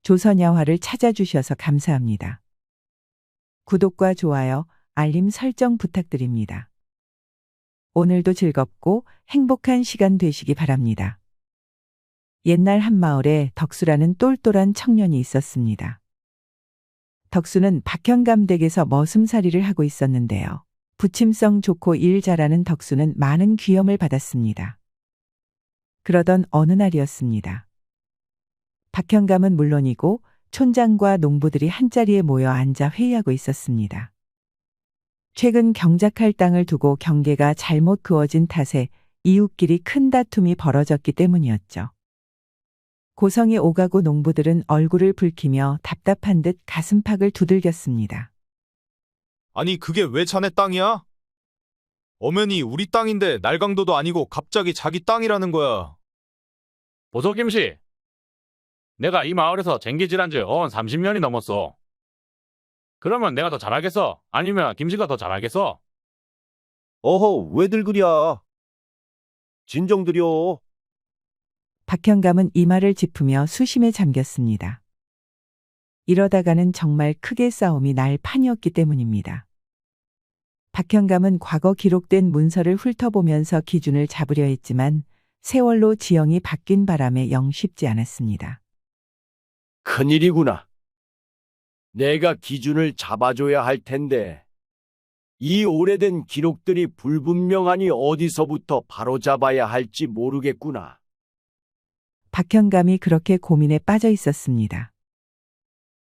조선야화를 찾아주셔서 감사합니다. 구독과 좋아요, 알림 설정 부탁드립니다. 오늘도 즐겁고 행복한 시간 되시기 바랍니다. 옛날 한 마을에 덕수라는 똘똘한 청년이 있었습니다. 덕수는 박현감 댁에서 머슴살이를 하고 있었는데요. 부침성 좋고 일 잘하는 덕수는 많은 귀염을 받았습니다. 그러던 어느 날이었습니다. 박현감은 물론이고 촌장과 농부들이 한자리에 모여 앉아 회의하고 있었습니다. 최근 경작할 땅을 두고 경계가 잘못 그어진 탓에 이웃끼리 큰 다툼이 벌어졌기 때문이었죠. 고성의 오가구 농부들은 얼굴을 붉히며 답답한 듯 가슴팍을 두들겼습니다. 아니 그게 왜 자네 땅이야? 엄연히 우리 땅인데 날강도도 아니고 갑자기 자기 땅이라는 거야. 보소 김씨, 내가 이 마을에서 쟁기질한 지 30년이 넘었어. 그러면 내가 더 잘하겠어? 아니면 김씨가 더 잘하겠어? 어허, 왜들 그랴? 진정들여. 박현감은 이마를 짚으며 수심에 잠겼습니다. 이러다가는 정말 크게 싸움이 날 판이었기 때문입니다. 박현감은 과거 기록된 문서를 훑어보면서 기준을 잡으려 했지만 세월로 지형이 바뀐 바람에 영 쉽지 않았습니다. 큰일이구나. 내가 기준을 잡아줘야 할 텐데. 이 오래된 기록들이 불분명하니 어디서부터 바로잡아야 할지 모르겠구나. 박현감이 그렇게 고민에 빠져 있었습니다.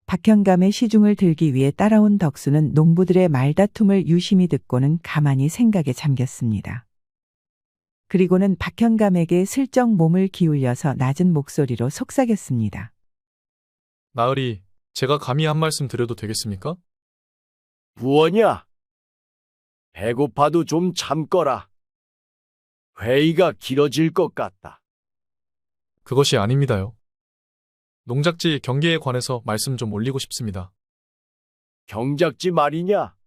박현감의 시중을 들기 위해 따라온 덕수는 농부들의 말다툼을 유심히 듣고는 가만히 생각에 잠겼습니다. 그리고는 박현감에게 슬쩍 몸을 기울여서 낮은 목소리로 속삭였습니다. 나으리, 제가 감히 한 말씀 드려도 되겠습니까? 부원이야. 배고파도 좀 참거라. 회의가 길어질 것 같다. 그것이 아닙니다요. 농작지 경계에 관해서 말씀 좀 올리고 싶습니다. 경작지 말이냐?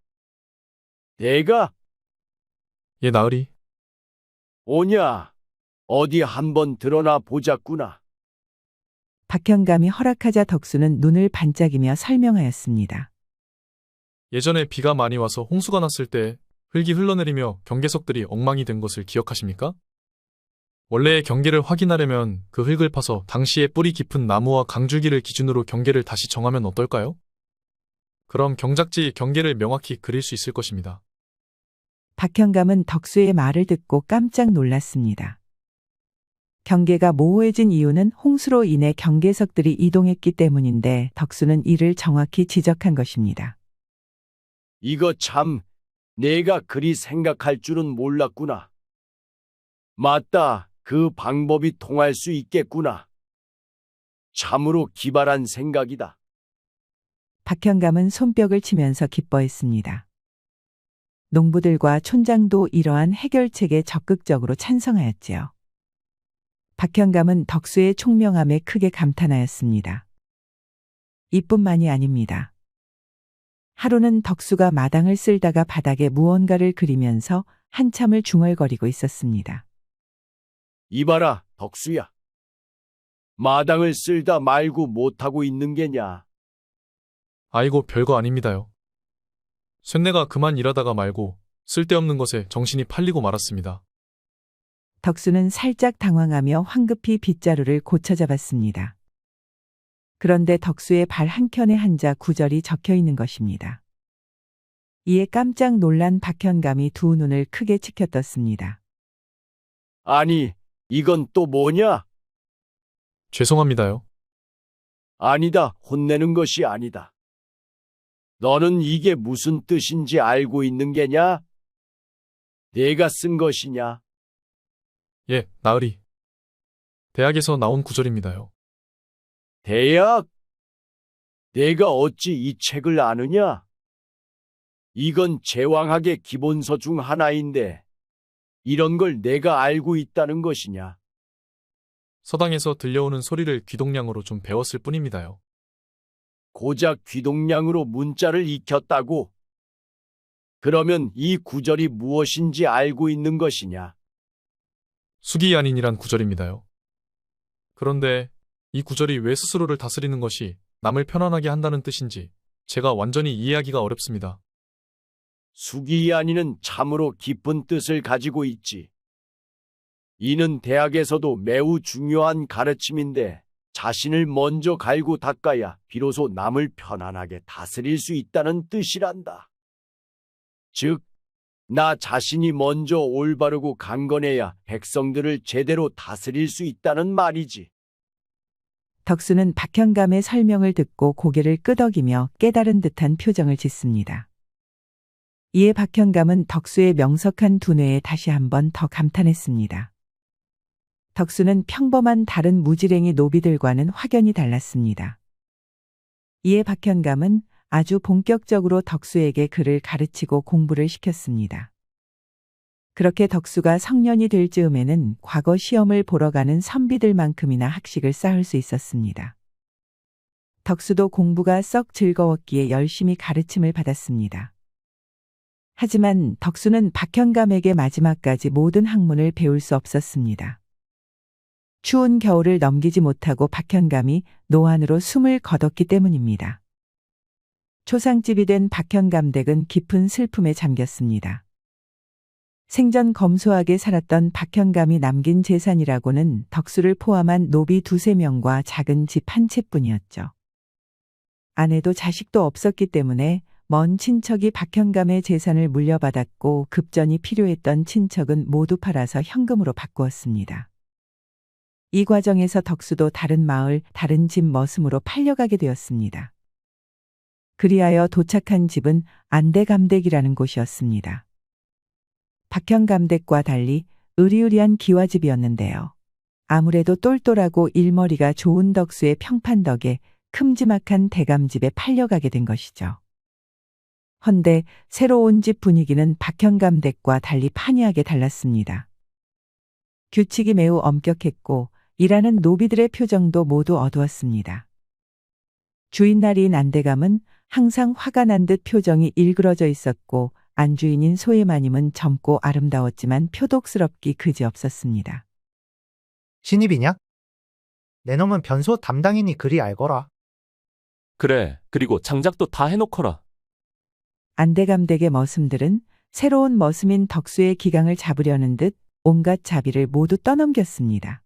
내가 예, 나으리. 오냐? 어디 한번 드러나 보자꾸나. 박현감이 허락하자 덕수는 눈을 반짝이며 설명하였습니다. 예전에 비가 많이 와서 홍수가 났을 때 흙이 흘러내리며 경계석들이 엉망이 된 것을 기억하십니까? 원래의 경계를 확인하려면 그 흙을 파서 당시의 뿌리 깊은 나무와 강줄기를 기준으로 경계를 다시 정하면 어떨까요? 그럼 경작지 경계를 명확히 그릴 수 있을 것입니다. 박현감은 덕수의 말을 듣고 깜짝 놀랐습니다. 경계가 모호해진 이유는 홍수로 인해 경계석들이 이동했기 때문인데 덕수는 이를 정확히 지적한 것입니다. 이거 참 내가 그리 생각할 줄은 몰랐구나. 맞다. 그 방법이 통할 수 있겠구나. 참으로 기발한 생각이다. 박현감은 손뼉을 치면서 기뻐했습니다. 농부들과 촌장도 이러한 해결책에 적극적으로 찬성하였지요. 박현감은 덕수의 총명함에 크게 감탄하였습니다. 이뿐만이 아닙니다. 하루는 덕수가 마당을 쓸다가 바닥에 무언가를 그리면서 한참을 중얼거리고 있었습니다. 이봐라, 덕수야. 마당을 쓸다 말고 못하고 있는 게냐? 아이고, 별거 아닙니다요. 쇳내가 그만 일하다가 말고 쓸데없는 것에 정신이 팔리고 말았습니다. 덕수는 살짝 당황하며 황급히 빗자루를 고쳐잡았습니다. 그런데 덕수의 발 한켠에 한자 구절이 적혀 있는 것입니다. 이에 깜짝 놀란 박현감이 두 눈을 크게 치켜떴습니다. 아니, 이건 또 뭐냐? 죄송합니다요. 아니다, 혼내는 것이 아니다. 너는 이게 무슨 뜻인지 알고 있는 게냐? 내가 쓴 것이냐? 예, 나으리. 대학에서 나온 구절입니다요. 대학? 내가 어찌 이 책을 아느냐? 이건 제왕학의 기본서 중 하나인데 이런 걸 내가 알고 있다는 것이냐? 서당에서 들려오는 소리를 귀동량으로 좀 배웠을 뿐입니다요. 고작 귀동량으로 문자를 익혔다고? 그러면 이 구절이 무엇인지 알고 있는 것이냐? 수기야닌이란 구절입니다요. 그런데 이 구절이 왜 스스로를 다스리는 것이 남을 편안하게 한다는 뜻인지 제가 완전히 이해하기가 어렵습니다. 수기이안이는 참으로 깊은 뜻을 가지고 있지. 이는 대학에서도 매우 중요한 가르침인데 자신을 먼저 갈고 닦아야 비로소 남을 편안하게 다스릴 수 있다는 뜻이란다. 즉, 나 자신이 먼저 올바르고 강건해야 백성들을 제대로 다스릴 수 있다는 말이지. 덕수는 박현감의 설명을 듣고 고개를 끄덕이며 깨달은 듯한 표정을 짓습니다. 이에 박현감은 덕수의 명석한 두뇌에 다시 한번 더 감탄했습니다. 덕수는 평범한 다른 무지랭이 노비들과는 확연히 달랐습니다. 이에 박현감은 아주 본격적으로 덕수에게 글을 가르치고 공부를 시켰습니다. 그렇게 덕수가 성년이 될 즈음에는 과거 시험을 보러 가는 선비들만큼이나 학식을 쌓을 수 있었습니다. 덕수도 공부가 썩 즐거웠기에 열심히 가르침을 받았습니다. 하지만 덕수는 박현감에게 마지막까지 모든 학문을 배울 수 없었습니다. 추운 겨울을 넘기지 못하고 박현감이 노안으로 숨을 거뒀기 때문입니다. 초상집이 된 박현감 댁은 깊은 슬픔에 잠겼습니다. 생전 검소하게 살았던 박현감이 남긴 재산이라고는 덕수를 포함한 노비 2~3명과 작은 집 한 채뿐이었죠. 아내도 자식도 없었기 때문에 먼 친척이 박현감의 재산을 물려받았고 급전이 필요했던 친척은 모두 팔아서 현금으로 바꾸었습니다. 이 과정에서 덕수도 다른 마을, 다른 집 머슴으로 팔려가게 되었습니다. 그리하여 도착한 집은 안대감댁이라는 곳이었습니다. 박현감댁과 달리 으리으리한 기와집이었는데요. 아무래도 똘똘하고 일머리가 좋은 덕수의 평판 덕에 큼지막한 대감집에 팔려가게 된 것이죠. 헌데 새로 온 집 분위기는 박현감댁과 달리 판이하게 달랐습니다. 규칙이 매우 엄격했고 일하는 노비들의 표정도 모두 어두웠습니다. 주인날인 안대감은 항상 화가 난 듯 표정이 일그러져 있었고 안주인인 소혜마님은 젊고 아름다웠지만 표독스럽기 그지없었습니다. 신입이냐? 내 놈은 변소 담당이니 그리 알거라. 그래, 그리고 장작도 다 해놓거라. 안대감 댁의 머슴들은 새로운 머슴인 덕수의 기강을 잡으려는 듯 온갖 자비를 모두 떠넘겼습니다.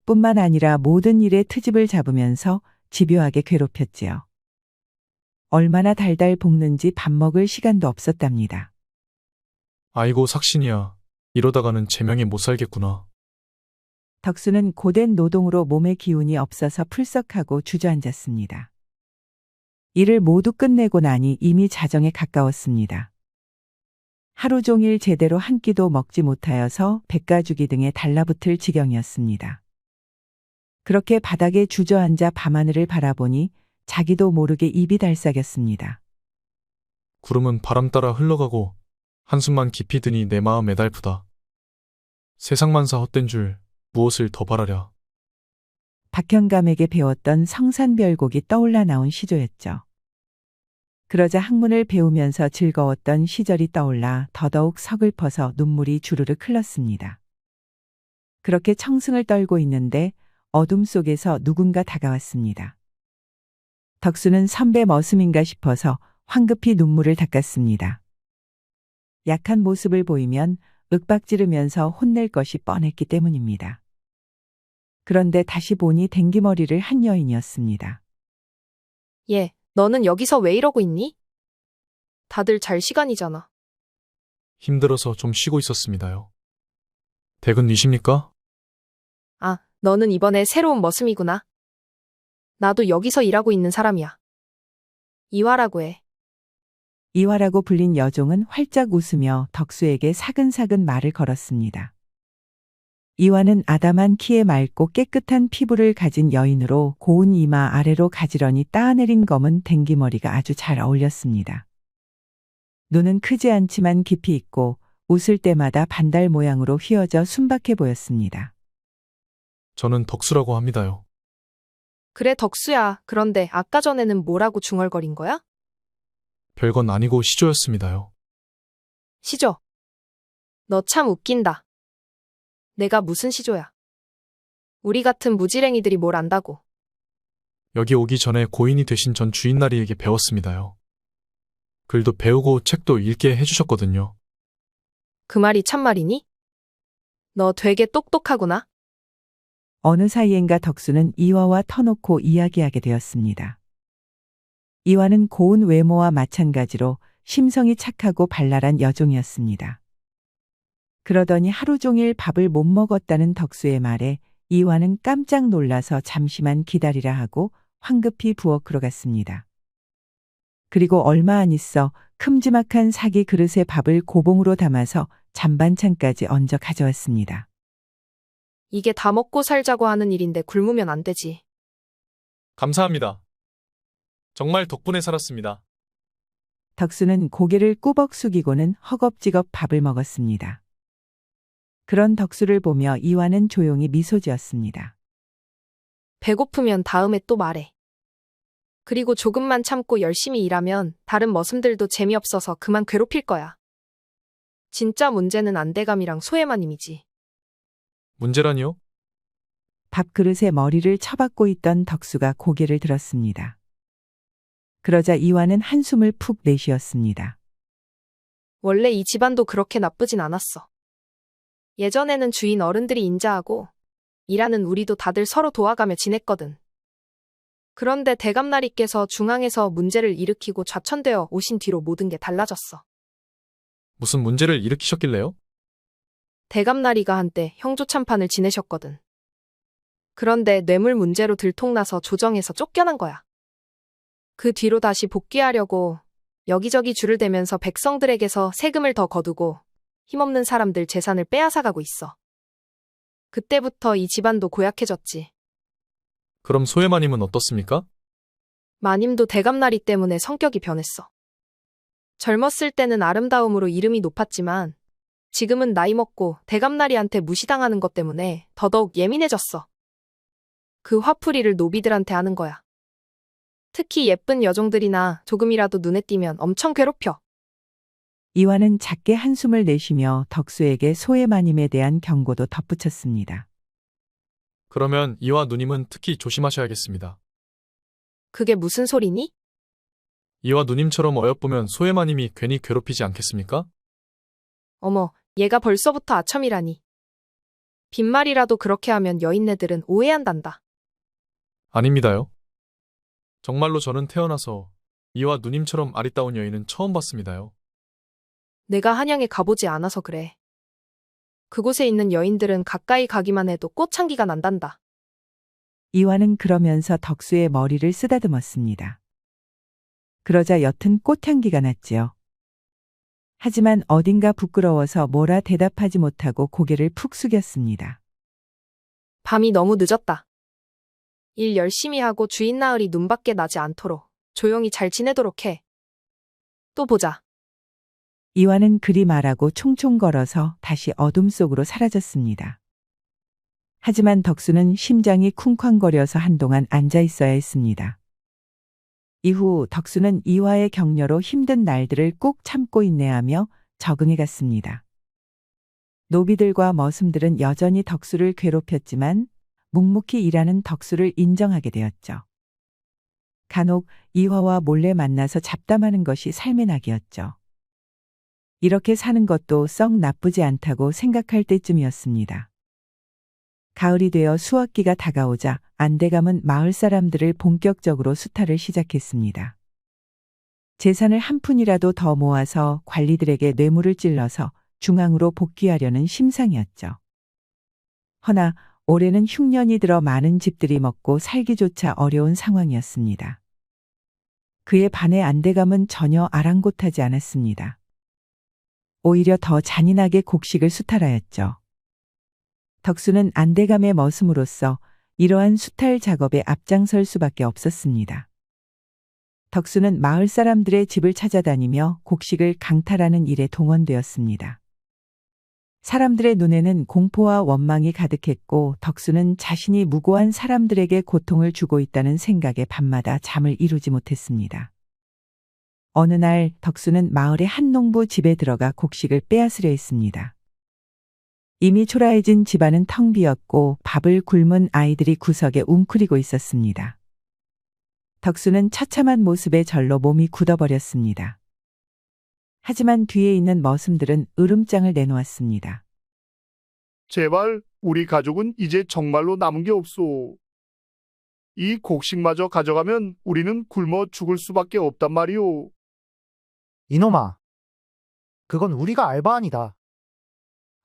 뿐만 아니라 모든 일에 트집을 잡으면서 집요하게 괴롭혔지요. 얼마나 달달 볶는지 밥 먹을 시간도 없었답니다. 아이고 삭신이야. 이러다가는 제명에 못 살겠구나. 덕수는 고된 노동으로 몸의 기운이 없어서 풀썩하고 주저앉았습니다. 일을 모두 끝내고 나니 이미 자정에 가까웠습니다. 하루 종일 제대로 한 끼도 먹지 못하여서 백가죽이 등에 달라붙을 지경이었습니다. 그렇게 바닥에 주저앉아 밤하늘을 바라보니 자기도 모르게 입이 달싹였습니다. 구름은 바람 따라 흘러가고 한숨만 깊이 드니 내 마음 애달프다. 세상만사 헛된 줄 무엇을 더 바라랴. 박현감에게 배웠던 성산별곡이 떠올라 나온 시조였죠. 그러자 학문을 배우면서 즐거웠던 시절이 떠올라 더더욱 서글퍼서 눈물이 주르륵 흘렀습니다. 그렇게 청승을 떨고 있는데 어둠 속에서 누군가 다가왔습니다. 덕수는 선배 머슴인가 싶어서 황급히 눈물을 닦았습니다. 약한 모습을 보이면 윽박지르면서 혼낼 것이 뻔했기 때문입니다. 그런데 다시 보니 댕기머리를 한 여인이었습니다. 얘, 너는 여기서 왜 이러고 있니? 다들 잘 시간이잖아. 힘들어서 좀 쉬고 있었습니다요. 댁은이십니까? 아, 너는 이번에 새로운 머슴이구나. 나도 여기서 일하고 있는 사람이야. 이화라고 해. 이화라고 불린 여종은 활짝 웃으며 덕수에게 사근사근 말을 걸었습니다. 이화는 아담한 키에 맑고 깨끗한 피부를 가진 여인으로 고운 이마 아래로 가지런히 따내린 검은 댕기머리가 아주 잘 어울렸습니다. 눈은 크지 않지만 깊이 있고 웃을 때마다 반달 모양으로 휘어져 순박해 보였습니다. 저는 덕수라고 합니다요. 그래, 덕수야. 그런데 아까 전에는 뭐라고 중얼거린 거야? 별건 아니고 시조였습니다요. 시조. 너 참 웃긴다. 내가 무슨 시조야? 우리 같은 무지랭이들이 뭘 안다고. 여기 오기 전에 고인이 되신 전 주인나리에게 배웠습니다요. 글도 배우고 책도 읽게 해주셨거든요. 그 말이 참말이니? 너 되게 똑똑하구나. 어느 사이엔가 덕수는 이화와 터놓고 이야기하게 되었습니다. 이화는 고운 외모와 마찬가지로 심성이 착하고 발랄한 여종이었습니다. 그러더니 하루 종일 밥을 못 먹었다는 덕수의 말에 이화는 깜짝 놀라서 잠시만 기다리라 하고 황급히 부엌으로 갔습니다. 그리고 얼마 안 있어 큼지막한 사기 그릇에 밥을 고봉으로 담아서 잔반찬까지 얹어 가져왔습니다. 이게 다 먹고 살자고 하는 일인데 굶으면 안 되지. 감사합니다. 정말 덕분에 살았습니다. 덕수는 고개를 꾸벅 숙이고는 허겁지겁 밥을 먹었습니다. 그런 덕수를 보며 이화는 조용히 미소 지었습니다. 배고프면 다음에 또 말해. 그리고 조금만 참고 열심히 일하면 다른 머슴들도 재미없어서 그만 괴롭힐 거야. 진짜 문제는 안대감이랑 소해마님이지. 문제라니요? 밥그릇에 머리를 쳐박고 있던 덕수가 고개를 들었습니다. 그러자 이화는 한숨을 푹 내쉬었습니다. 원래 이 집안도 그렇게 나쁘진 않았어. 예전에는 주인 어른들이 인자하고 일하는 우리도 다들 서로 도와가며 지냈거든. 그런데 대감나리께서 중앙에서 문제를 일으키고 좌천되어 오신 뒤로 모든 게 달라졌어. 무슨 문제를 일으키셨길래요? 대감나리가 한때 형조참판을 지내셨거든. 그런데 뇌물 문제로 들통나서 조정에서 쫓겨난 거야. 그 뒤로 다시 복귀하려고 여기저기 줄을 대면서 백성들에게서 세금을 더 거두고 힘없는 사람들 재산을 빼앗아가고 있어. 그때부터 이 집안도 고약해졌지. 그럼 소해마님은 어떻습니까? 마님도 대감나리 때문에 성격이 변했어. 젊었을 때는 아름다움으로 이름이 높았지만 지금은 나이 먹고 대감나리한테 무시당하는 것 때문에 더더욱 예민해졌어. 그 화풀이를 노비들한테 하는 거야. 특히 예쁜 여종들이나 조금이라도 눈에 띄면 엄청 괴롭혀. 이화는 작게 한숨을 내쉬며 덕수에게 소해마님에 대한 경고도 덧붙였습니다. 그러면 이화 누님은 특히 조심하셔야겠습니다. 그게 무슨 소리니? 이화 누님처럼 어여쁘면 소해마님이 괜히 괴롭히지 않겠습니까? 어머, 얘가 벌써부터 아첨이라니. 빈말이라도 그렇게 하면 여인네들은 오해한단다. 아닙니다요. 정말로 저는 태어나서 이화 누님처럼 아리따운 여인은 처음 봤습니다요. 내가 한양에 가보지 않아서 그래. 그곳에 있는 여인들은 가까이 가기만 해도 꽃향기가 난단다. 이화는 그러면서 덕수의 머리를 쓰다듬었습니다. 그러자 옅은 꽃향기가 났지요. 하지만 어딘가 부끄러워서 뭐라 대답하지 못하고 고개를 푹 숙였습니다. 밤이 너무 늦었다. 일 열심히 하고 주인 나으리 눈밖에 나지 않도록 조용히 잘 지내도록 해. 또 보자. 이화는 그리 말하고 총총 걸어서 다시 어둠 속으로 사라졌습니다. 하지만 덕수는 심장이 쿵쾅거려서 한동안 앉아 있어야 했습니다. 이후 덕수는 이화의 격려로 힘든 날들을 꾹 참고 인내하며 적응해 갔습니다. 노비들과 머슴들은 여전히 덕수를 괴롭혔지만 묵묵히 일하는 덕수를 인정하게 되었죠. 간혹 이화와 몰래 만나서 잡담하는 것이 삶의 낙이었죠. 이렇게 사는 것도 썩 나쁘지 않다고 생각할 때쯤이었습니다. 가을이 되어 수확기가 다가오자 안대감은 마을 사람들을 본격적으로 수탈을 시작했습니다. 재산을 한 푼이라도 더 모아서 관리들에게 뇌물을 찔러서 중앙으로 복귀하려는 심상이었죠. 허나 올해는 흉년이 들어 많은 집들이 먹고 살기조차 어려운 상황이었습니다. 그에 반해 안대감은 전혀 아랑곳하지 않았습니다. 오히려 더 잔인하게 곡식을 수탈하였죠. 덕수는 안대감의 머슴으로서 이러한 수탈 작업에 앞장설 수밖에 없었습니다. 덕수는 마을 사람들의 집을 찾아다니며 곡식을 강탈하는 일에 동원되었습니다. 사람들의 눈에는 공포와 원망이 가득했고 덕수는 자신이 무고한 사람들에게 고통을 주고 있다는 생각에 밤마다 잠을 이루지 못했습니다. 어느 날 덕수는 마을의 한 농부 집에 들어가 곡식을 빼앗으려 했습니다. 이미 초라해진 집안은 텅 비었고 밥을 굶은 아이들이 구석에 웅크리고 있었습니다. 덕수는 처참한 모습에 절로 몸이 굳어버렸습니다. 하지만 뒤에 있는 머슴들은 으름장을 내놓았습니다. 제발 우리 가족은 이제 정말로 남은 게 없소. 이 곡식마저 가져가면 우리는 굶어 죽을 수밖에 없단 말이오. 이놈아. 그건 우리가 알바아니다.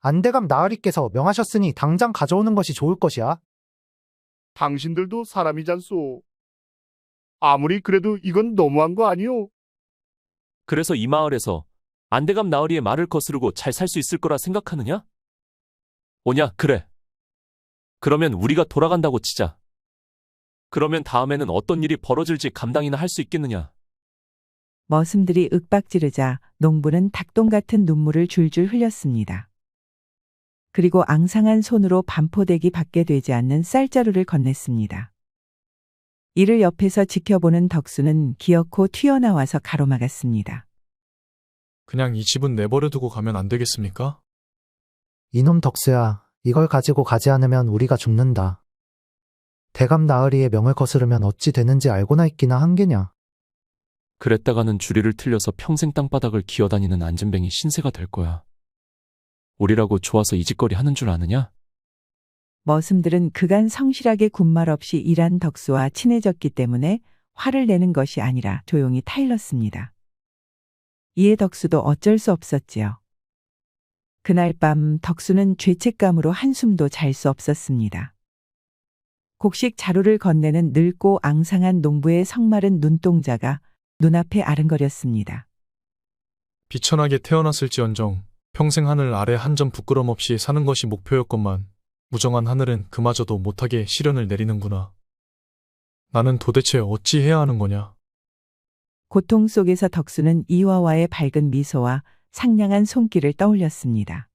안대감 나으리께서 명하셨으니 당장 가져오는 것이 좋을 것이야. 당신들도 사람이잖소. 아무리 그래도 이건 너무한 거 아니오? 그래서 이 마을에서 안대감 나으리의 말을 거스르고 잘 살 수 있을 거라 생각하느냐? 오냐, 그래. 그러면 우리가 돌아간다고 치자. 그러면 다음에는 어떤 일이 벌어질지 감당이나 할 수 있겠느냐? 머슴들이 윽박지르자 농부는 닭똥 같은 눈물을 줄줄 흘렸습니다. 그리고 앙상한 손으로 반포대기 받게 되지 않는 쌀자루를 건넸습니다. 이를 옆에서 지켜보는 덕수는 기어코 튀어나와서 가로막았습니다. 그냥 이 집은 내버려 두고 가면 안 되겠습니까? 이놈 덕수야, 이걸 가지고 가지 않으면 우리가 죽는다. 대감 나으리의 명을 거스르면 어찌 되는지 알고나 있기나 한 게냐. 그랬다가는 주리를 틀려서 평생 땅바닥을 기어다니는 안진뱅이 신세가 될 거야. 우리라고 좋아서 이 짓거리 하는 줄 아느냐? 머슴들은 그간 성실하게 군말 없이 일한 덕수와 친해졌기 때문에 화를 내는 것이 아니라 조용히 타일렀습니다. 이에 덕수도 어쩔 수 없었지요. 그날 밤 덕수는 죄책감으로 한숨도 잘 수 없었습니다. 곡식 자루를 건네는 늙고 앙상한 농부의 성마른 눈동자가 눈앞에 아른거렸습니다. 비천하게 태어났을지언정 평생 하늘 아래 한 점 부끄럼 없이 사는 것이 목표였건만 무정한 하늘은 그마저도 못하게 시련을 내리는구나. 나는 도대체 어찌 해야 하는 거냐? 고통 속에서 덕수는 이화와의 밝은 미소와 상냥한 손길을 떠올렸습니다.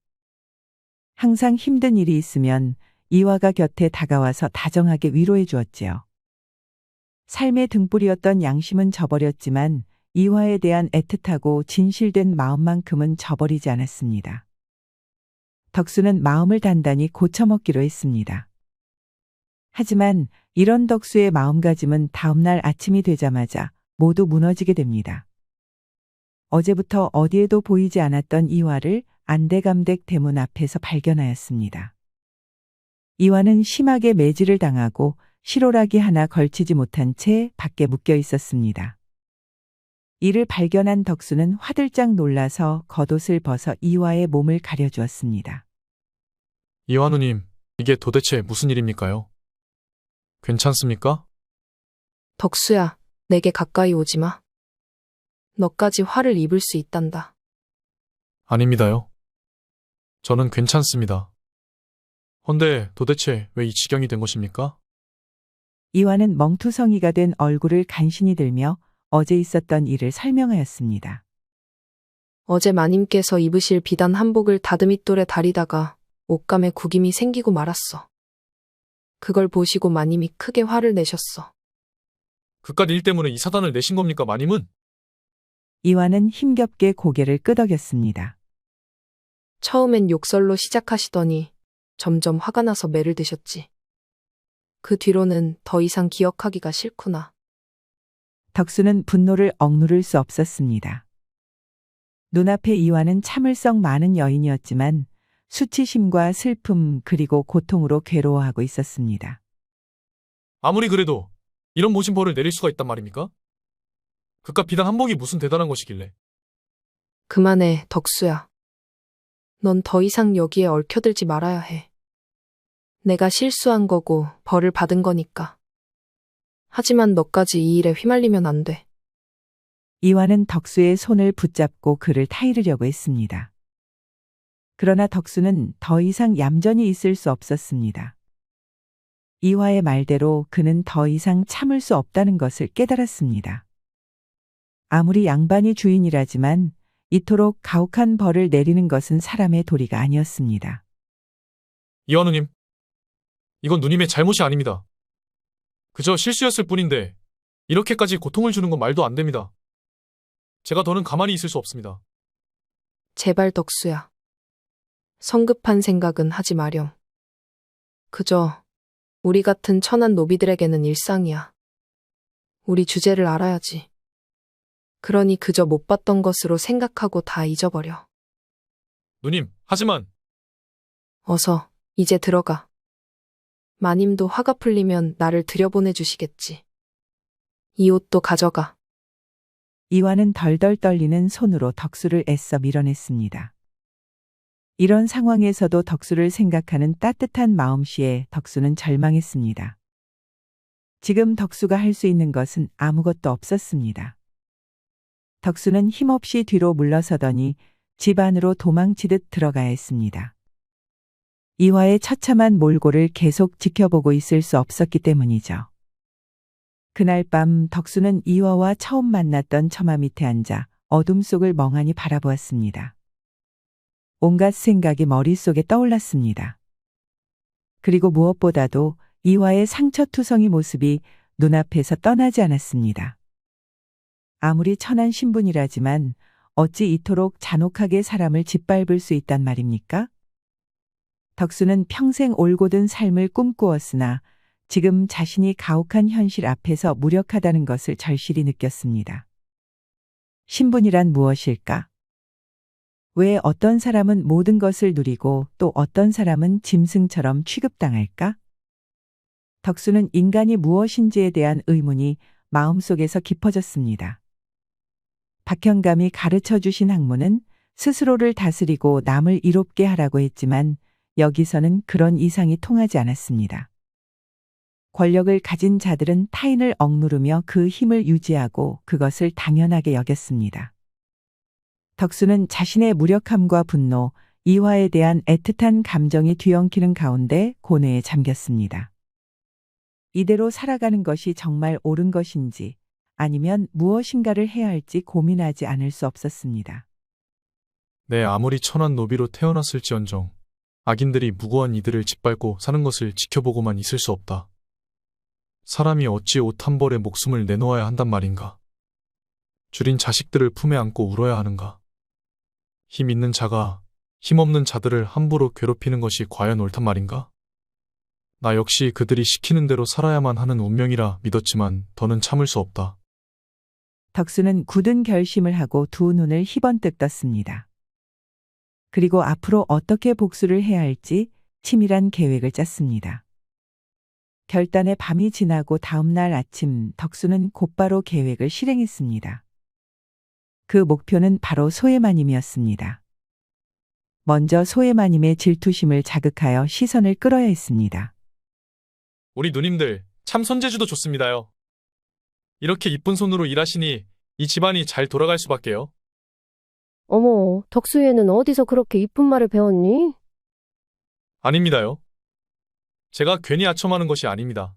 항상 힘든 일이 있으면 이화가 곁에 다가와서 다정하게 위로해 주었지요. 삶의 등불이었던 양심은 저버렸지만 이화에 대한 애틋하고 진실된 마음만큼은 저버리지 않았습니다. 덕수는 마음을 단단히 고쳐먹기로 했습니다. 하지만 이런 덕수의 마음가짐은 다음날 아침이 되자마자 모두 무너지게 됩니다. 어제부터 어디에도 보이지 않았던 이화를 안대감댁 대문 앞에서 발견하였습니다. 이화는 심하게 매질을 당하고 실오라기 하나 걸치지 못한 채 밖에 묶여 있었습니다. 이를 발견한 덕수는 화들짝 놀라서 겉옷을 벗어 이화의 몸을 가려주었습니다. 이완우님, 이게 도대체 무슨 일입니까요? 괜찮습니까? 덕수야, 내게 가까이 오지 마. 너까지 화를 입을 수 있단다. 아닙니다요. 저는 괜찮습니다. 헌데 도대체 왜 이 지경이 된 것입니까? 이화는 멍투성이가 된 얼굴을 간신히 들며 어제 있었던 일을 설명하였습니다. 어제 마님께서 입으실 비단 한복을 다듬이돌에 다리다가 옷감에 구김이 생기고 말았어. 그걸 보시고 마님이 크게 화를 내셨어. 그깟 일 때문에 이 사단을 내신 겁니까, 마님은? 이화는 힘겹게 고개를 끄덕였습니다. 처음엔 욕설로 시작하시더니 점점 화가 나서 매를 드셨지. 그 뒤로는 더 이상 기억하기가 싫구나. 덕수는 분노를 억누를 수 없었습니다. 눈앞의 이화는 참을성 많은 여인이었지만 수치심과 슬픔 그리고 고통으로 괴로워하고 있었습니다. 아무리 그래도 이런 모진 벌을 내릴 수가 있단 말입니까? 그깟 비단 한복이 무슨 대단한 것이길래. 그만해, 덕수야. 넌 더 이상 여기에 얽혀들지 말아야 해. 내가 실수한 거고 벌을 받은 거니까. 하지만 너까지 이 일에 휘말리면 안 돼. 이화는 덕수의 손을 붙잡고 그를 타이르려고 했습니다. 그러나 덕수는 더 이상 얌전히 있을 수 없었습니다. 이화의 말대로 그는 더 이상 참을 수 없다는 것을 깨달았습니다. 아무리 양반이 주인이라지만 이토록 가혹한 벌을 내리는 것은 사람의 도리가 아니었습니다. 이완우님, 이건 누님의 잘못이 아닙니다. 그저 실수였을 뿐인데 이렇게까지 고통을 주는 건 말도 안 됩니다. 제가 더는 가만히 있을 수 없습니다. 제발 덕수야. 성급한 생각은 하지 마렴. 그저 우리 같은 천한 노비들에게는 일상이야. 우리 주제를 알아야지. 그러니 그저 못 봤던 것으로 생각하고 다 잊어버려. 누님, 하지만 어서 이제 들어가. 마님도 화가 풀리면 나를 들여보내주시겠지. 이 옷도 가져가. 이화는 덜덜 떨리는 손으로 덕수를 애써 밀어냈습니다. 이런 상황에서도 덕수를 생각하는 따뜻한 마음씨에 덕수는 절망했습니다. 지금 덕수가 할 수 있는 것은 아무것도 없었습니다. 덕수는 힘없이 뒤로 물러서더니 집 안으로 도망치듯 들어가야 했습니다. 이화의 처참한 몰골을 계속 지켜보고 있을 수 없었기 때문이죠. 그날 밤 덕수는 이화와 처음 만났던 처마 밑에 앉아 어둠 속을 멍하니 바라보았습니다. 온갖 생각이 머릿속에 떠올랐습니다. 그리고 무엇보다도 이화의 상처투성이 모습이 눈앞에서 떠나지 않았습니다. 아무리 천한 신분이라지만 어찌 이토록 잔혹하게 사람을 짓밟을 수 있단 말입니까? 덕수는 평생 올곧은 삶을 꿈꾸었으나 지금 자신이 가혹한 현실 앞에서 무력하다는 것을 절실히 느꼈습니다. 신분이란 무엇일까? 왜 어떤 사람은 모든 것을 누리고 또 어떤 사람은 짐승처럼 취급당할까? 덕수는 인간이 무엇인지에 대한 의문이 마음속에서 깊어졌습니다. 박형감이 가르쳐 주신 학문은 스스로를 다스리고 남을 이롭게 하라고 했지만 여기서는 그런 이상이 통하지 않았습니다. 권력을 가진 자들은 타인을 억누르며 그 힘을 유지하고 그것을 당연하게 여겼습니다. 덕수는 자신의 무력함과 분노, 이화에 대한 애틋한 감정이 뒤엉키는 가운데 고뇌에 잠겼습니다. 이대로 살아가는 것이 정말 옳은 것인지 아니면 무엇인가를 해야 할지 고민하지 않을 수 없었습니다. 내 아무리 천한 노비로 태어났을지언정 악인들이 무고한 이들을 짓밟고 사는 것을 지켜보고만 있을 수 없다. 사람이 어찌 옷 한 벌에 목숨을 내놓아야 한단 말인가? 줄인 자식들을 품에 안고 울어야 하는가? 힘 있는 자가 힘없는 자들을 함부로 괴롭히는 것이 과연 옳단 말인가? 나 역시 그들이 시키는 대로 살아야만 하는 운명이라 믿었지만 더는 참을 수 없다. 덕수는 굳은 결심을 하고 두 눈을 희번뜩 떴습니다. 그리고 앞으로 어떻게 복수를 해야 할지 치밀한 계획을 짰습니다. 결단의 밤이 지나고 다음 날 아침 덕수는 곧바로 계획을 실행했습니다. 그 목표는 바로 소해마님이었습니다. 먼저 소해마님의 질투심을 자극하여 시선을 끌어야 했습니다. 우리 누님들 참 손재주도 좋습니다요. 이렇게 이쁜 손으로 일하시니 이 집안이 잘 돌아갈 수밖에요. 어머, 덕수애는 어디서 그렇게 이쁜 말을 배웠니? 아닙니다요. 제가 괜히 아첨하는 것이 아닙니다.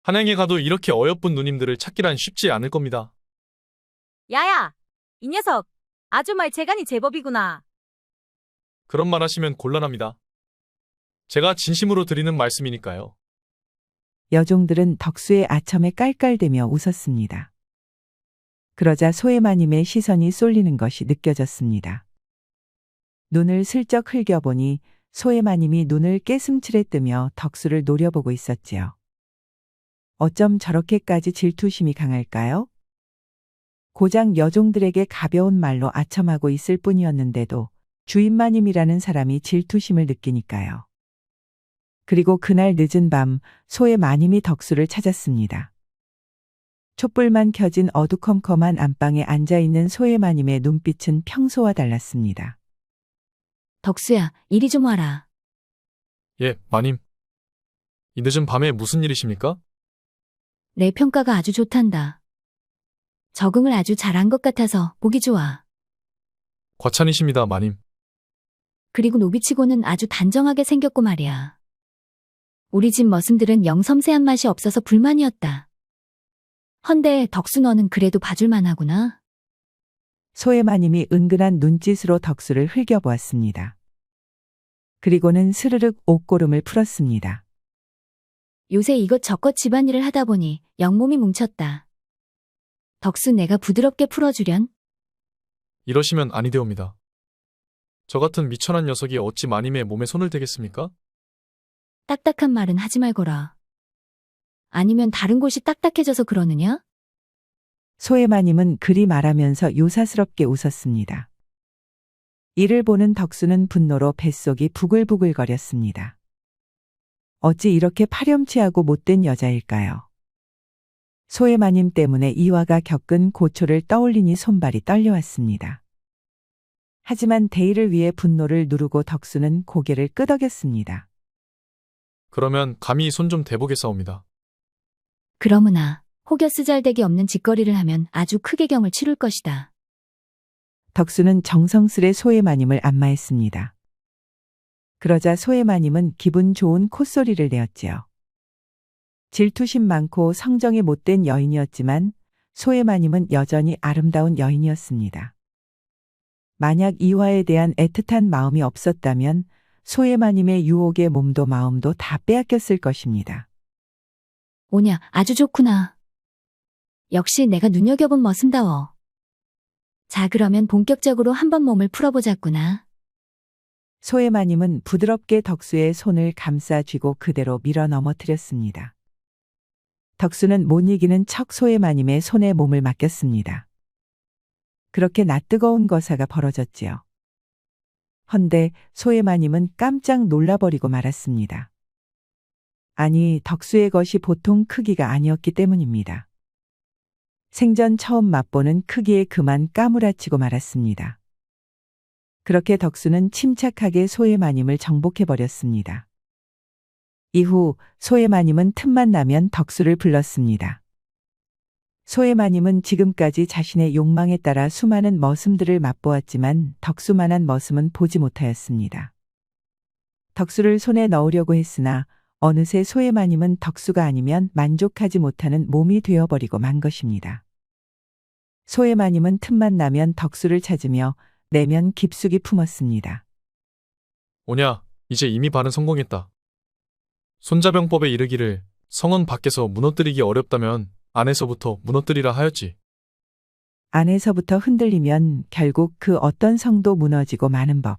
한양에 가도 이렇게 어여쁜 누님들을 찾기란 쉽지 않을 겁니다. 야야, 이 녀석 아주 말재간이 제법이구나. 그런 말 하시면 곤란합니다. 제가 진심으로 드리는 말씀이니까요. 여종들은 덕수의 아첨에 깔깔대며 웃었습니다. 그러자 소해마님의 시선이 쏠리는 것이 느껴졌습니다. 눈을 슬쩍 흘겨보니 소해마님이 눈을 깨슴치레 뜨며 덕수를 노려보고 있었지요. 어쩜 저렇게까지 질투심이 강할까요? 고작 여종들에게 가벼운 말로 아첨하고 있을 뿐이었는데도 주인마님이라는 사람이 질투심을 느끼니까요. 그리고 그날 늦은 밤 소해마님이 덕수를 찾았습니다. 촛불만 켜진 어두컴컴한 안방에 앉아있는 소해마님의 눈빛은 평소와 달랐습니다. 덕수야, 이리 좀 와라. 예, 마님. 이 늦은 밤에 무슨 일이십니까? 내 평가가 아주 좋단다. 적응을 아주 잘한 것 같아서 보기 좋아. 과찬이십니다, 마님. 그리고 노비치고는 아주 단정하게 생겼고 말이야. 우리 집 머슴들은 영 섬세한 맛이 없어서 불만이었다. 헌데 덕수 너는 그래도 봐줄만 하구나. 소해마님이 은근한 눈짓으로 덕수를 흘겨보았습니다. 그리고는 스르륵 옷고름을 풀었습니다. 요새 이것저것 집안일을 하다 보니 영몸이 뭉쳤다. 덕수 내가 부드럽게 풀어주련? 이러시면 아니되옵니다. 저 같은 미천한 녀석이 어찌 마님의 몸에 손을 대겠습니까? 딱딱한 말은 하지 말거라. 아니면 다른 곳이 딱딱해져서 그러느냐? 소해마님은 그리 말하면서 요사스럽게 웃었습니다. 이를 보는 덕수는 분노로 뱃속이 부글부글거렸습니다. 어찌 이렇게 파렴치하고 못된 여자일까요? 소해마님 때문에 이화가 겪은 고초를 떠올리니 손발이 떨려왔습니다. 하지만 대의를 위해 분노를 누르고 덕수는 고개를 끄덕였습니다. 그러면 감히 손 좀 대보겠사옵니다. 그러므나 혹여 쓰잘데기 없는 짓거리를 하면 아주 크게 경을 치룰 것이다. 덕수는 정성스레 소해마님을 안마했습니다. 그러자 소해마님은 기분 좋은 콧소리를 내었지요. 질투심 많고 성정이 못된 여인이었지만 소해마님은 여전히 아름다운 여인이었습니다. 만약 이화에 대한 애틋한 마음이 없었다면 소해마님의 유혹에 몸도 마음도 다 빼앗겼을 것입니다. 오냐, 아주 좋구나. 역시 내가 눈여겨본 머슴다워. 자, 그러면 본격적으로 한번 몸을 풀어보자꾸나. 소해마님은 부드럽게 덕수의 손을 감싸 쥐고 그대로 밀어 넘어뜨렸습니다. 덕수는 못 이기는 척 소해마님의 손에 몸을 맡겼습니다. 그렇게 낯뜨거운 거사가 벌어졌지요. 헌데 소해마님은 깜짝 놀라버리고 말았습니다. 아니, 덕수의 것이 보통 크기가 아니었기 때문입니다. 생전 처음 맛보는 크기에 그만 까무라치고 말았습니다. 그렇게 덕수는 침착하게 소해마님을 정복해버렸습니다. 이후 소해마님은 틈만 나면 덕수를 불렀습니다. 소해마님은 지금까지 자신의 욕망에 따라 수많은 머슴들을 맛보았지만 덕수만한 머슴은 보지 못하였습니다. 덕수를 손에 넣으려고 했으나 어느새 소해마님은 덕수가 아니면 만족하지 못하는 몸이 되어버리고 만 것입니다. 소해마님은 틈만 나면 덕수를 찾으며 내면 깊숙이 품었습니다. 오냐, 이제 이미 반은 성공했다. 손자병법에 이르기를 성은 밖에서 무너뜨리기 어렵다면 안에서부터 무너뜨리라 하였지. 안에서부터 흔들리면 결국 그 어떤 성도 무너지고 마는 법.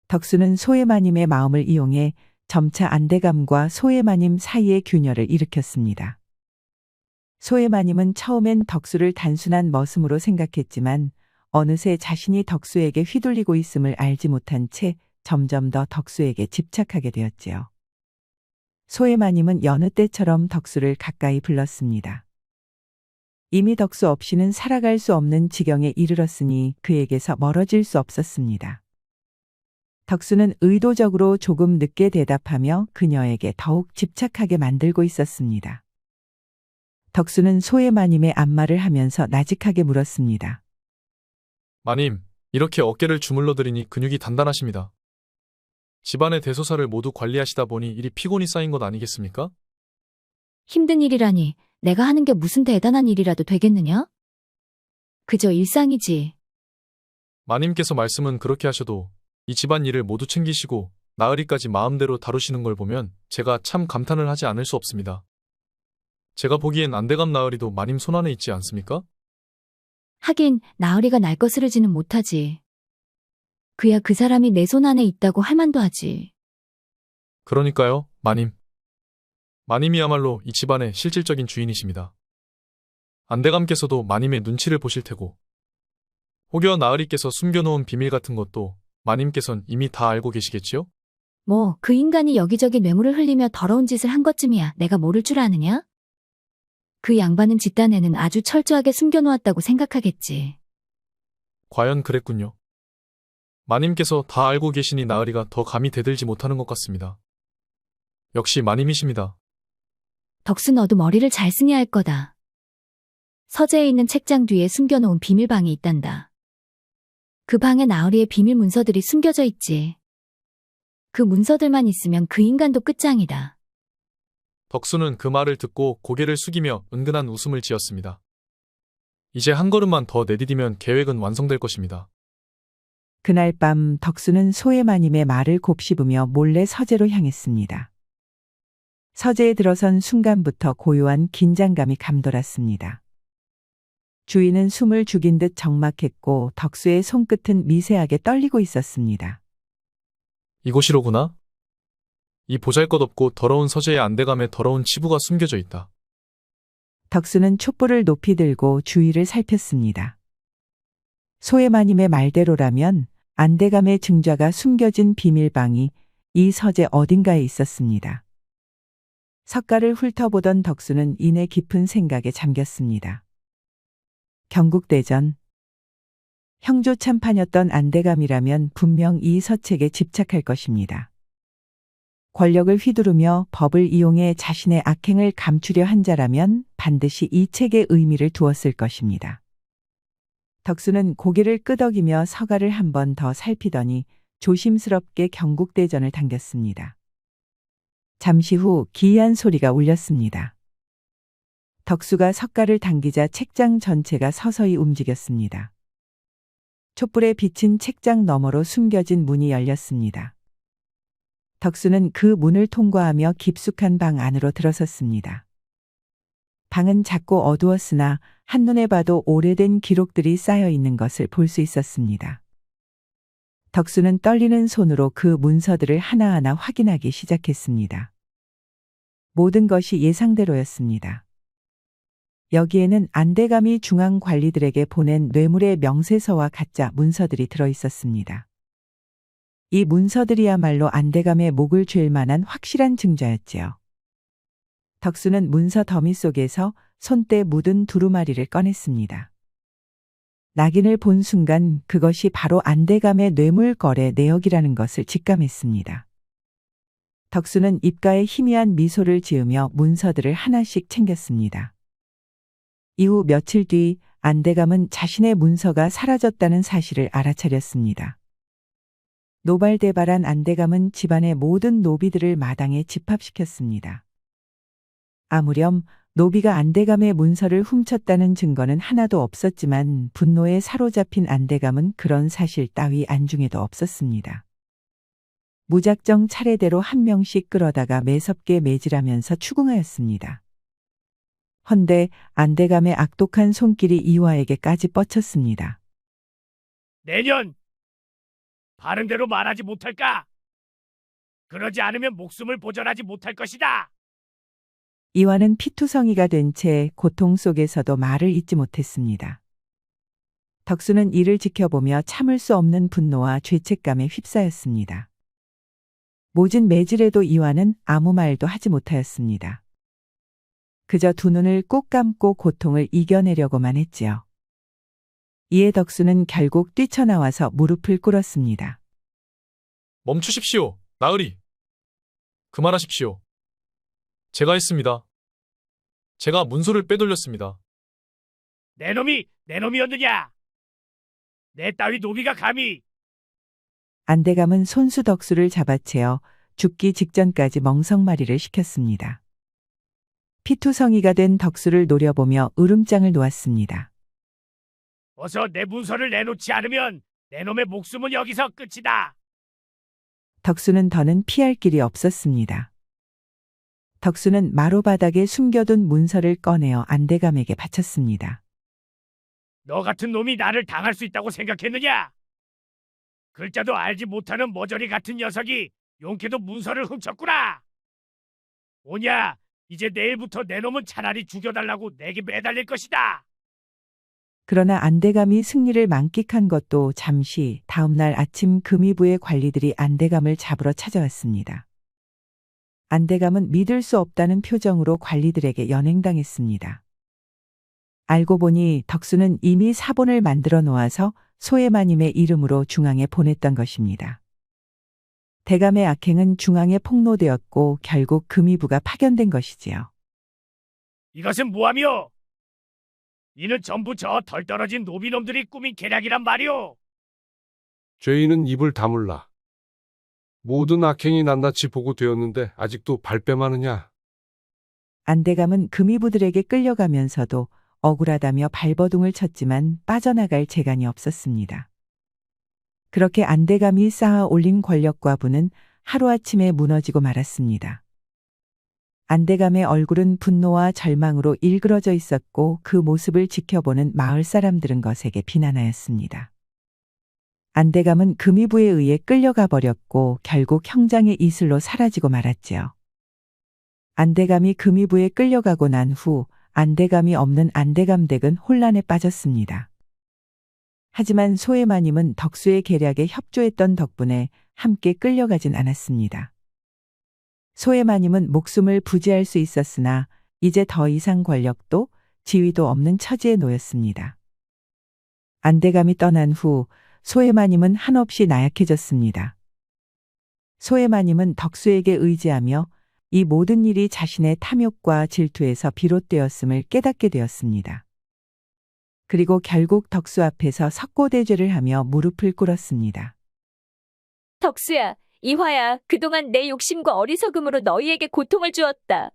덕수는 소해마님의 마음을 이용해 점차 안대감과 소해마님 사이의 균열을 일으켰습니다. 소해마님은 처음엔 덕수를 단순한 머슴으로 생각했지만 어느새 자신이 덕수에게 휘둘리고 있음을 알지 못한 채 점점 더 덕수에게 집착하게 되었지요. 소해마님은 여느 때처럼 덕수를 가까이 불렀습니다. 이미 덕수 없이는 살아갈 수 없는 지경에 이르렀으니 그에게서 멀어질 수 없었습니다. 덕수는 의도적으로 조금 늦게 대답하며 그녀에게 더욱 집착하게 만들고 있었습니다. 덕수는 소해마님의 안마를 하면서 나직하게 물었습니다. 마님, 이렇게 어깨를 주물러 드리니 근육이 단단하십니다. 집안의 대소사를 모두 관리하시다 보니 일이 피곤이 쌓인 것 아니겠습니까? 힘든 일이라니 내가 하는 게 무슨 대단한 일이라도 되겠느냐? 그저 일상이지. 마님께서 말씀은 그렇게 하셔도 이 집안 일을 모두 챙기시고 나으리까지 마음대로 다루시는 걸 보면 제가 참 감탄을 하지 않을 수 없습니다. 제가 보기엔 안대감 나으리도 마님 손안에 있지 않습니까? 하긴 나으리가 날 거스르지는 못하지. 그야 그 사람이 내 손 안에 있다고 할 만도 하지. 그러니까요, 마님. 마님이야말로 이 집안의 실질적인 주인이십니다. 안대감께서도 마님의 눈치를 보실 테고 혹여 나으리께서 숨겨놓은 비밀 같은 것도 마님께선 이미 다 알고 계시겠지요? 뭐 그 인간이 여기저기 뇌물을 흘리며 더러운 짓을 한 것쯤이야 내가 모를 줄 아느냐? 그 양반은 집단에는 아주 철저하게 숨겨놓았다고 생각하겠지. 과연 그랬군요. 마님께서 다 알고 계시니 나으리가 더 감히 대들지 못하는 것 같습니다. 역시 마님이십니다. 덕수 너도 머리를 잘 쓰니 할 거다. 서재에 있는 책장 뒤에 숨겨놓은 비밀방이 있단다. 그 방에 나으리의 비밀 문서들이 숨겨져 있지. 그 문서들만 있으면 그 인간도 끝장이다. 덕수는 그 말을 듣고 고개를 숙이며 은근한 웃음을 지었습니다. 이제 한 걸음만 더 내디디면 계획은 완성될 것입니다. 그날 밤 덕수는 소해마님의 말을 곱씹으며 몰래 서재로 향했습니다. 서재에 들어선 순간부터 고요한 긴장감이 감돌았습니다. 주인은 숨을 죽인 듯 적막했고 덕수의 손끝은 미세하게 떨리고 있었습니다. 이곳이로구나. 이 보잘것없고 더러운 서재의 안대감에 더러운 치부가 숨겨져 있다. 덕수는 촛불을 높이 들고 주위를 살폈습니다. 소해마님의 말대로라면 안대감의 증좌가 숨겨진 비밀방이 이 서재 어딘가에 있었습니다. 석가를 훑어보던 덕수는 이내 깊은 생각에 잠겼습니다. 경국대전. 형조 참판이었던 안대감이라면 분명 이 서책에 집착할 것입니다. 권력을 휘두르며 법을 이용해 자신의 악행을 감추려 한 자라면 반드시 이 책에 의미를 두었을 것입니다. 덕수는 고개를 끄덕이며 서가를 한 번 더 살피더니 조심스럽게 경국대전을 당겼습니다. 잠시 후 기이한 소리가 울렸습니다. 덕수가 석가를 당기자 책장 전체가 서서히 움직였습니다. 촛불에 비친 책장 너머로 숨겨진 문이 열렸습니다. 덕수는 그 문을 통과하며 깊숙한 방 안으로 들어섰습니다. 방은 작고 어두웠으나 한눈에 봐도 오래된 기록들이 쌓여 있는 것을 볼 수 있었습니다. 덕수는 떨리는 손으로 그 문서들을 하나하나 확인하기 시작했습니다. 모든 것이 예상대로였습니다. 여기에는 안대감이 중앙 관리들에게 보낸 뇌물의 명세서와 가짜 문서들이 들어 있었습니다. 이 문서들이야말로 안대감의 목을 죄일 만한 확실한 증자였지요. 덕수는 문서 더미 속에서 손때 묻은 두루마리를 꺼냈습니다. 낙인을 본 순간 그것이 바로 안대감의 뇌물 거래 내역이라는 것을 직감했습니다. 덕수는 입가에 희미한 미소를 지으며 문서들을 하나씩 챙겼습니다. 이후 며칠 뒤 안대감은 자신의 문서가 사라졌다는 사실을 알아차렸습니다. 노발대발한 안대감은 집안의 모든 노비들을 마당에 집합시켰습니다. 아무렴 노비가 안대감의 문서를 훔쳤다는 증거는 하나도 없었지만 분노에 사로잡힌 안대감은 그런 사실 따위 안중에도 없었습니다. 무작정 차례대로 한 명씩 끌어다가 매섭게 매질하면서 추궁하였습니다. 헌데 안대감의 악독한 손길이 이화에게까지 뻗쳤습니다. 내년 바른 대로 말하지 못할까? 그러지 않으면 목숨을 보전하지 못할 것이다. 이화는 피투성이가 된 채 고통 속에서도 말을 잇지 못했습니다. 덕수는 이를 지켜보며 참을 수 없는 분노와 죄책감에 휩싸였습니다. 모진 매질에도 이화는 아무 말도 하지 못하였습니다. 그저 두 눈을 꼭 감고 고통을 이겨내려고만 했지요. 이에 덕수는 결국 뛰쳐나와서 무릎을 꿇었습니다. 멈추십시오, 나으리. 그만하십시오. 제가 했습니다. 제가 문서를 빼돌렸습니다. 내 놈이었느냐? 내 따위 노비가 감히. 안대감은 손수 덕수를 잡아채어 죽기 직전까지 멍석말이를 시켰습니다. 피투성이가 된 덕수를 노려보며 으름장을 놓았습니다. 어서 내 문서를 내놓지 않으면 내 놈의 목숨은 여기서 끝이다. 덕수는 더는 피할 길이 없었습니다. 덕수는 마루바닥에 숨겨둔 문서를 꺼내어 안대감에게 바쳤습니다. 너 같은 놈이 나를 당할 수 있다고 생각했느냐? 글자도 알지 못하는 머저리 같은 녀석이 용케도 문서를 훔쳤구나. 오냐, 이제 내일부터 내 놈은 차라리 죽여달라고 내게 매달릴 것이다. 그러나 안대감이 승리를 만끽한 것도 잠시 다음 날 아침 금의부의 관리들이 안대감을 잡으러 찾아왔습니다. 안대감은 믿을 수 없다는 표정으로 관리들에게 연행당했습니다. 알고 보니 덕수는 이미 사본을 만들어 놓아서 소해마님의 이름으로 중앙에 보냈던 것입니다. 대감의 악행은 중앙에 폭로되었고 결국 금의부가 파견된 것이지요. 이것은 무함이오. 이는 전부 저 덜 떨어진 노비놈들이 꾸민 계략이란 말이오. 죄인은 입을 다물라. 모든 악행이 낱낱이 보고되었는데 아직도 발뺌하느냐? 안대감은 금의부들에게 끌려가면서도 억울하다며 발버둥을 쳤지만 빠져나갈 재간이 없었습니다. 그렇게 안대감이 쌓아 올린 권력과 부는 하루아침에 무너지고 말았습니다. 안대감의 얼굴은 분노와 절망으로 일그러져 있었고 그 모습을 지켜보는 마을 사람들은 거세게 비난하였습니다. 안대감은 금이부에 의해 끌려가 버렸고 결국 형장의 이슬로 사라지고 말았지요. 안대감이 금이부에 끌려가고 난 후 안대감이 없는 안대감 댁은 혼란에 빠졌습니다. 하지만 소해마님은 덕수의 계략에 협조했던 덕분에 함께 끌려가진 않았습니다. 소해마님은 목숨을 부지할 수 있었으나 이제 더 이상 권력도 지위도 없는 처지에 놓였습니다. 안대감이 떠난 후 소해마님은 한없이 나약해졌습니다. 소해마님은 덕수에게 의지하며 이 모든 일이 자신의 탐욕과 질투에서 비롯되었음을 깨닫게 되었습니다. 그리고 결국 덕수 앞에서 석고대죄를 하며 무릎을 꿇었습니다. 덕수야, 이화야, 그동안 내 욕심과 어리석음으로 너희에게 고통을 주었다.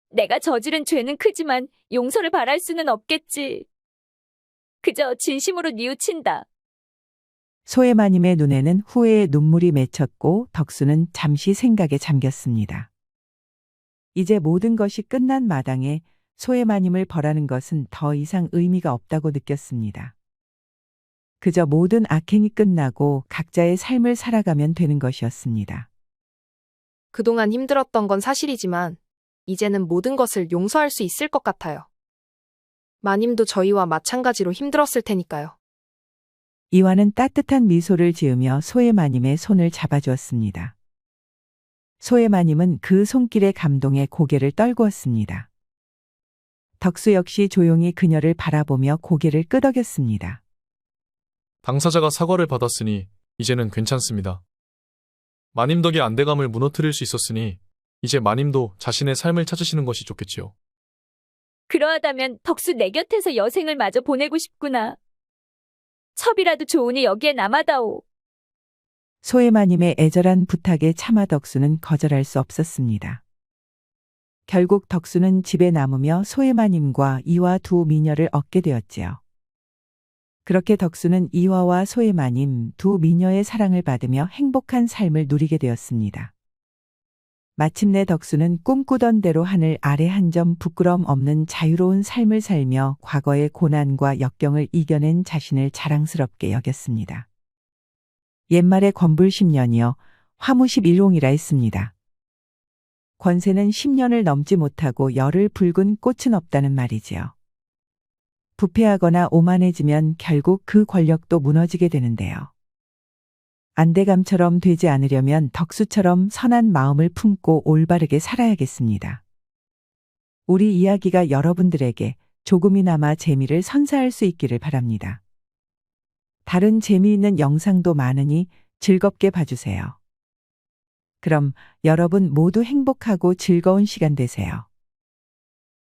내가 저지른 죄는 크지만 용서를 바랄 수는 없겠지. 그저 진심으로 뉘우친다. 소해마님의 눈에는 후회의 눈물이 맺혔고 덕수는 잠시 생각에 잠겼습니다. 이제 모든 것이 끝난 마당에 소해마님을 벌하는 것은 더 이상 의미가 없다고 느꼈습니다. 그저 모든 악행이 끝나고 각자의 삶을 살아가면 되는 것이었습니다. 그동안 힘들었던 건 사실이지만 이제는 모든 것을 용서할 수 있을 것 같아요. 마님도 저희와 마찬가지로 힘들었을 테니까요. 이화는 따뜻한 미소를 지으며 소해마님의 손을 잡아주었습니다. 소해마님은 그 손길에 감동해 고개를 떨구었습니다. 덕수 역시 조용히 그녀를 바라보며 고개를 끄덕였습니다. 당사자가 사과를 받았으니 이제는 괜찮습니다. 마님 덕에 안대감을 무너뜨릴 수 있었으니 이제 마님도 자신의 삶을 찾으시는 것이 좋겠지요. 그러하다면 덕수 내 곁에서 여생을 마저 보내고 싶구나. 첩이라도 좋으니 여기에 남아다오. 소해마님의 애절한 부탁에 차마 덕수는 거절할 수 없었습니다. 결국 덕수는 집에 남으며 소해마님과 이화 두 미녀를 얻게 되었지요. 그렇게 덕수는 이화와 소해마님 두 미녀의 사랑을 받으며 행복한 삶을 누리게 되었습니다. 마침내 덕수는 꿈꾸던 대로 하늘 아래 한 점 부끄럼 없는 자유로운 삶을 살며 과거의 고난과 역경을 이겨낸 자신을 자랑스럽게 여겼습니다. 옛말에 권불 10년이여 화무십 일홍이라 했습니다. 권세는 10년을 넘지 못하고 열을 붉은 꽃은 없다는 말이지요. 부패하거나 오만해지면 결국 그 권력도 무너지게 되는데요. 안대감처럼 되지 않으려면 덕수처럼 선한 마음을 품고 올바르게 살아야겠습니다. 우리 이야기가 여러분들에게 조금이나마 재미를 선사할 수 있기를 바랍니다. 다른 재미있는 영상도 많으니 즐겁게 봐주세요. 그럼 여러분 모두 행복하고 즐거운 시간 되세요.